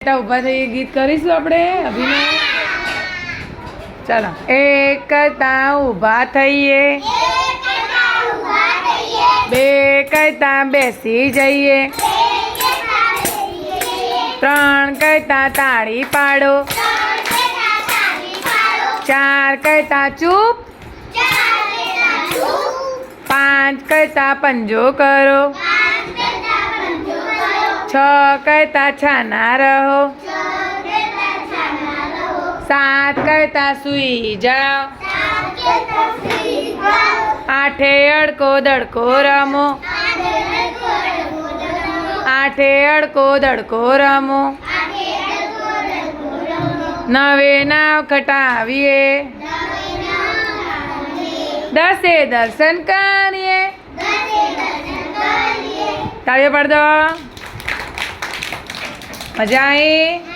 ઉભા થઈ ગીત કરીશું આપણે અભિનય. ચાલો. એક કરતા ઉભા થઈએ, બે કરતા બેસી જઈએ, ત્રણ કરતા તાળી પાડો, ચાર કરતા ચૂપ, પાંચ કરતા પંજો કરો, છ કરતા છાના રહો, સાત કરતા સૂઈ જાઓ, આઠે અડકો દડકો રમો, આઠે અડકો દડકો રમો, નવે નાવ ખટાવીએ, દસે દર્શન કરીએ. તાળીઓ પાડ દો. મજા આવી?